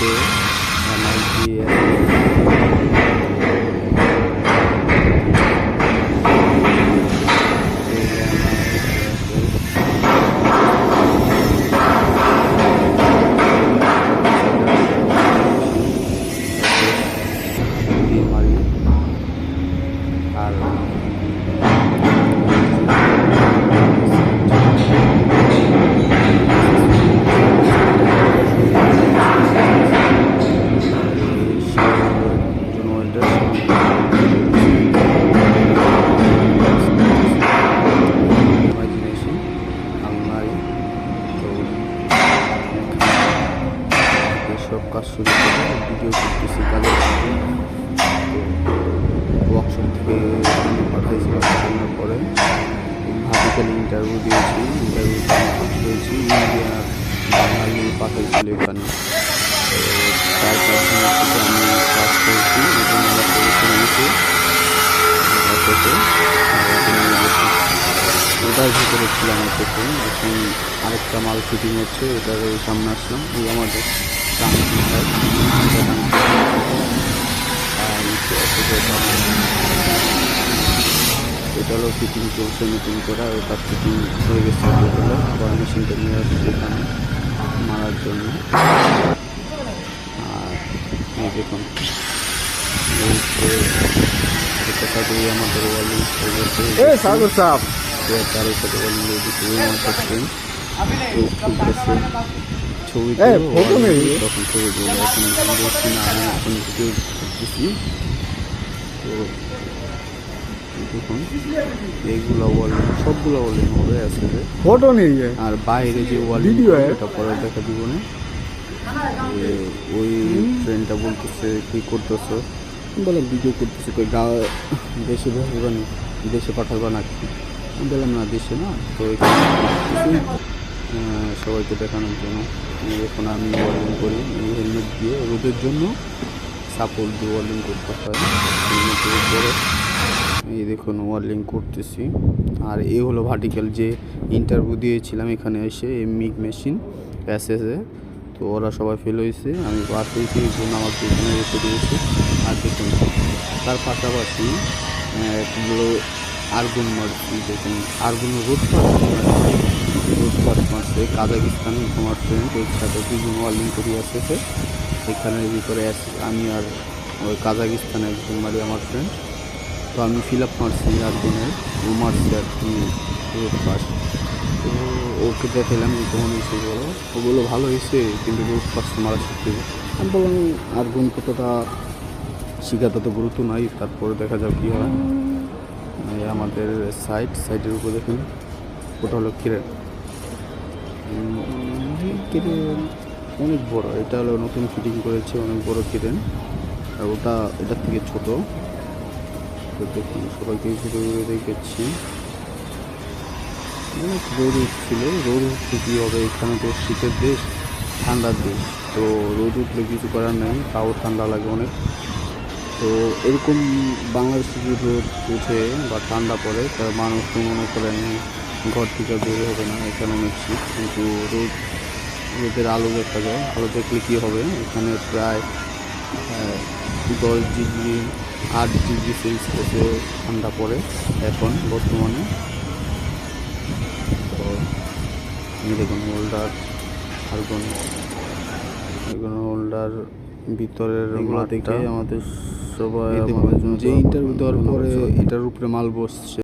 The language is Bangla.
হচ্ছে আমার যে আর সব কাজ শুরু করে ভিডিও করতেছি কাজের ওয়ার্কশপ থেকে পাঠাইছিলাম পাঠানোর পরে ভাবিকাল ইন্টারভিউ দিয়েছি। ইন্টারভিউতে আমি হয়েছি ইন্ডিয়ার বাঙালি পাঠাইছিল এখানে। তো 4-5 দিনের থেকে আমি কাজ করেছি এবং আমরা করেছি ওটার ভিতরে ছিলাম এখন। এখন আরেকটা মাল ফিটিং হচ্ছে, এটার সামনে আসলাম। এই আমাদের এটা হলো ফিটিং চলছে নতুন করা, ওটা ফিটিং হয়ে গেছে। আবার মেশিনটা নিয়ে আসছে এখানে মারার জন্য। আর এই দেখুন আমাদের ওয়ালিং হয়ে গেছে। তার সাথে ওয়ালিং হয়ে গেছে। ছবি তখন ছবি দিল। এখন বলছি না, আমি এখন ভিডিও করতেছি। তো দেখুন এইগুলো ওয়ালিং, সবগুলো ওয়ালিং হয়ে আছে ফটো নেই। আর বাইরে যে ওয়ালিং এটা পরে দেখা দিব না। ওই ট্রেনটা বলতেছে কি করতেছো, বললাম ভিডিও করতেছি। কই দেশে বসবে না, দেশে পাঠাবো নাকি? আমি বললাম না, দেশে না। তো সবাইকে দেখানোর জন্য এখন আমি ওয়ার্লিং করি হেলমেট দিয়ে। রোদের জন্য সাপোর্ট দিয়ে ওয়ার্লিং করতে হয় হেলমেটের উপরে। এই দেখুন ওয়ার্লিং করতেছি। আর এই হলো ভার্টিক্যাল যে ইন্টারভিউ দিয়েছিলাম এখানে এসে মিগ মেশিন এসএসে। তো ওরা সবাই ফেল হয়েছে, আমি পাস হয়েছি, এই জন্য আমাকে এখানে রেখে দিয়েছে। আর দেখুন তার পাশাপাশি একগুলো আর্গুন মারছি। দেখুন আর্গুন রোড পাস মারছে কাজাকিস্তান আমার ফ্রেন্ড। এর সাথে দুজন ওয়ার্লিং করি আসতেছে এখানের ভিতরে। আমি আর ওই কাজাকিস্তানে একজন মারি আমার ফ্রেন্ড। তো আমি ফিল আপ মারছি আর্গুনের, ও মারছি আর কি রোড পাস। তো ওকে দেখালাম যে কেমন হয়েছে বলো। ও বললো ভালো হয়েছে, কিন্তু রোড পাস মারা শিখতে। আমি বললাম আর্গুন কতটা শিখাতে তো গুরুত্ব নাই, তারপরে দেখা যাক কী হয়। আমাদের সাইডের উপর দেখুন ওটা হলো ক্রেন অনেক বড়। এটা হলো নতুন ফিটিং করেছে, অনেক বড় ক্রেন। আর ওটা এটার থেকে ছোট। তো দেখুন সবাইকে ঘুরে ঘুরে দেখেছি। অনেক রোদ উঠছিল। রোদ উঠলে কী হবে, এখানে তো শীতের দেশ, ঠান্ডার দেশ। তো রোদ উঠলে কিছু করার নেই, তাও ঠান্ডা লাগে অনেক। তো এরকম বাংলাদেশে যদি রোদ উঠে বা ঠান্ডা পড়ে, তার মানুষ তো মনে করেন ঘর থেকে বের হবে না, এখানে অনেক শীত। কিন্তু রোদের আলো দেখা যায়। আলো দেখলে কী হবে, এখানে প্রায় 10 ডিগ্রি 8 ডিগ্রি সেলসিয়াসে ঠান্ডা পড়ে এখন বর্তমানে। তো দেখুন হোল্ডার আর্গন হোল্ডার ভিতরের এগুলো থেকে আমাদের সবাই যে ইন্টারভিউ দেওয়ার পরে এটার উপরে মাল বসছে।